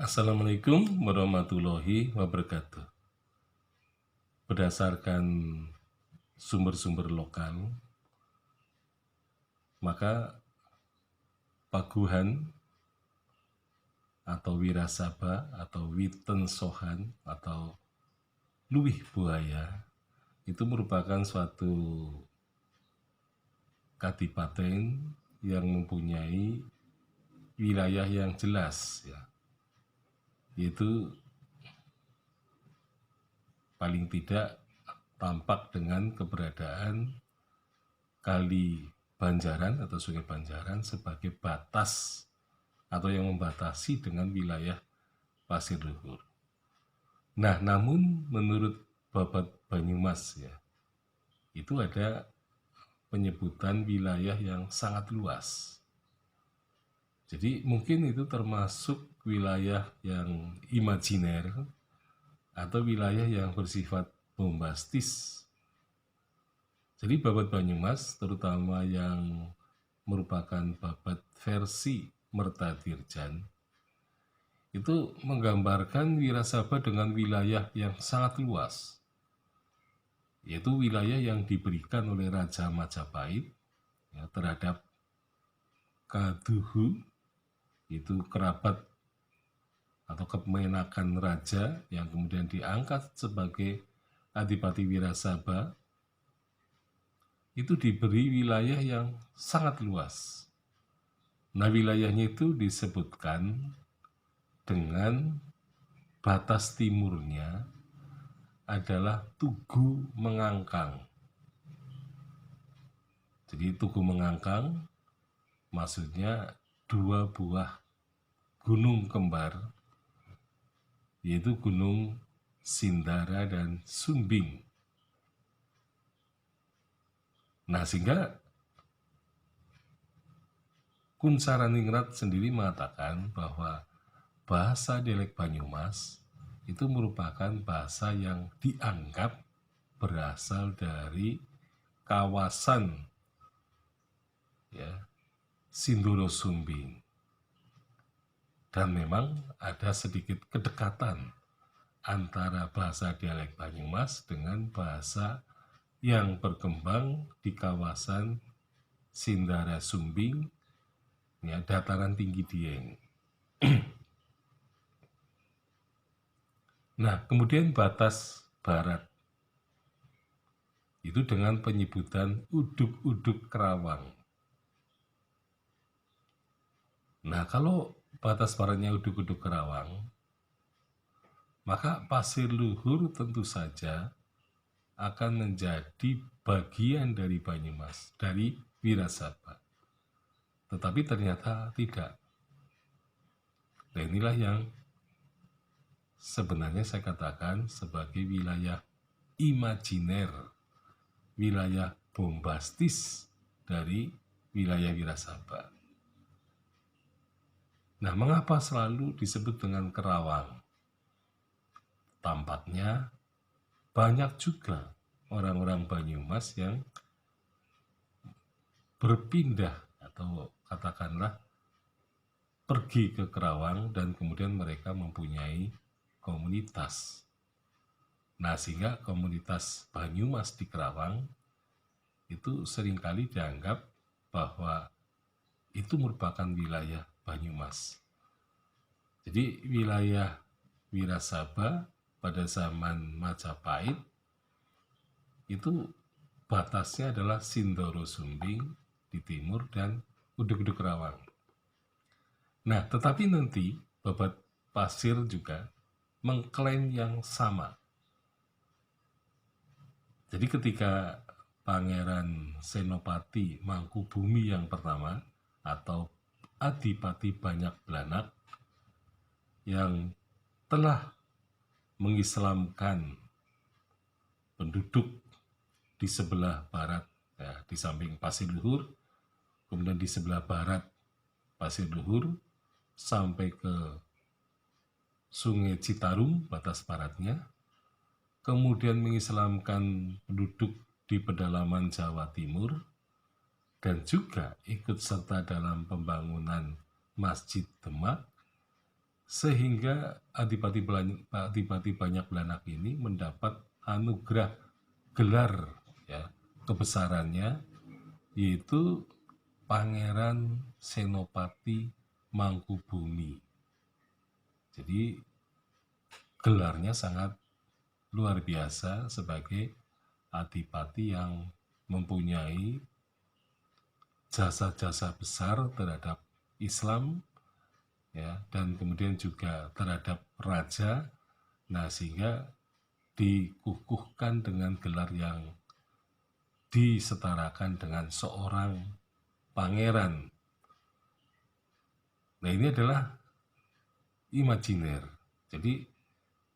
Assalamualaikum warahmatullahi wabarakatuh. Berdasarkan sumber-sumber lokal, maka Paguhan atau Wirasaba atau Witen Sohan atau Luwih Buaya itu merupakan suatu kadipaten yang mempunyai wilayah yang jelas, ya, yaitu paling tidak tampak dengan keberadaan Kali Banjaran atau Sungai Banjaran sebagai batas atau yang membatasi dengan wilayah Pasir Luhur. Nah, namun menurut Babat Banyumas, ya, itu ada penyebutan wilayah yang sangat luas. Jadi mungkin itu termasuk wilayah yang imajiner atau wilayah yang bersifat bombastis. Jadi Babat Banyumas, terutama yang merupakan babat versi Mertadirjan, itu menggambarkan Wirasaba dengan wilayah yang sangat luas, yaitu wilayah yang diberikan oleh Raja Majapahit, ya, terhadap Kaduhu, itu kerabat atau kemenakan raja yang kemudian diangkat sebagai Adipati Wirasaba, itu diberi wilayah yang sangat luas. Nah, wilayahnya itu disebutkan dengan batas timurnya adalah Tugu Mengangkang. Jadi Tugu Mengangkang maksudnya dua buah gunung kembar, yaitu Gunung Sindara dan Sumbing. Nah, sehingga Kuncharaningrat sendiri mengatakan bahwa bahasa dialek Banyumas itu merupakan bahasa yang dianggap berasal dari kawasan, ya, Sindoro Sumbing. Dan memang ada sedikit kedekatan antara bahasa dialek Banyumas dengan bahasa yang berkembang di kawasan Sindara Sumbing, ya, dataran tinggi Dieng. Nah, kemudian batas barat itu dengan penyebutan Uduk-Uduk Kerawang. Nah, kalau batas baratnya Uduk-Uduk Kerawang, maka Pasir Luhur tentu saja akan menjadi bagian dari Banyumas, dari Wirasaba. Tetapi ternyata tidak. Dan inilah yang sebenarnya saya katakan sebagai wilayah imajiner, wilayah bombastis dari wilayah Wirasaba. Nah, mengapa selalu disebut dengan Kerawang? Tampaknya banyak juga orang-orang Banyumas yang berpindah atau katakanlah pergi ke Kerawang dan kemudian mereka mempunyai komunitas. Nah, sehingga komunitas Banyumas di Kerawang itu seringkali dianggap bahwa itu merupakan wilayah Banyumas. Jadi wilayah Wirasaba pada zaman Majapahit itu batasnya adalah Sindoro Sumbing di timur dan Uduk-Uduk Kerawang. Nah, tetapi nanti Babat Pasir juga mengklaim yang sama. Jadi ketika Pangeran Senopati Mangkubumi yang pertama atau Adipati Banyak Blanak yang telah mengislamkan penduduk di sebelah barat, ya, di samping Pasir Luhur, kemudian di sebelah barat Pasir Luhur sampai ke Sungai Citarum batas baratnya, kemudian mengislamkan penduduk di pedalaman Jawa Timur, dan juga ikut serta dalam pembangunan Masjid Demak, sehingga Adipati Banyak Belanak ini mendapat anugerah gelar ya kebesarannya, yaitu Pangeran Senopati Mangkubumi. Jadi gelarnya sangat luar biasa sebagai adipati yang mempunyai jasa-jasa besar terhadap Islam ya, dan kemudian juga terhadap raja. Nah, sehingga dikukuhkan dengan gelar yang disetarakan dengan seorang pangeran. Nah, ini adalah imajiner. Jadi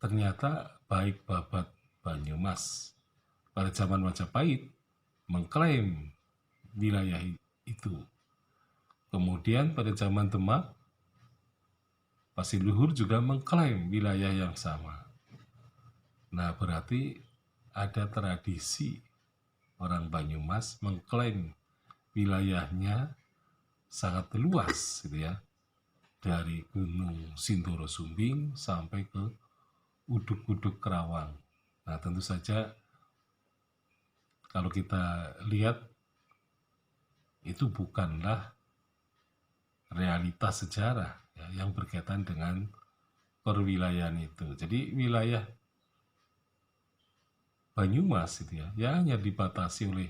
ternyata baik Babat Banyumas pada zaman Majapahit mengklaim wilayah itu. Kemudian pada zaman Demak, Pasiluhur juga mengklaim wilayah yang sama. Nah, berarti ada tradisi orang Banyumas mengklaim wilayahnya sangat luas gitu ya. Dari Gunung Sindoro Sumbing sampai ke Uduk-Uduk Kerawang. Nah, tentu saja kalau kita lihat itu bukanlah realitas sejarah ya, yang berkaitan dengan perwilayahan itu. Jadi wilayah Banyumas itu ya hanya dibatasi oleh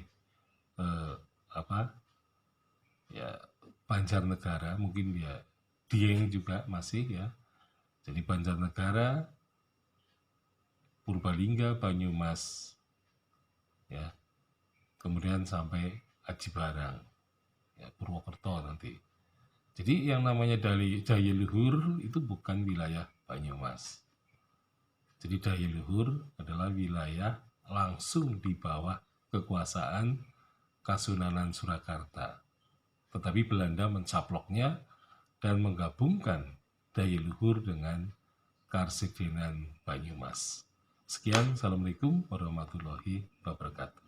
Banjarnegara, mungkin ya Dieng juga masih ya. Jadi Banjarnegara, Purbalingga, Banyumas ya, kemudian sampai Aji Barang ya, Purwokerto nanti. Jadi yang namanya Daya Luhur itu bukan wilayah Banyumas. Jadi Daya Luhur adalah wilayah langsung di bawah kekuasaan Kasunanan Surakarta. Tetapi Belanda mencaploknya dan menggabungkan Daya Luhur dengan Karsidenan Banyumas. Sekian, Assalamualaikum warahmatullahi wabarakatuh.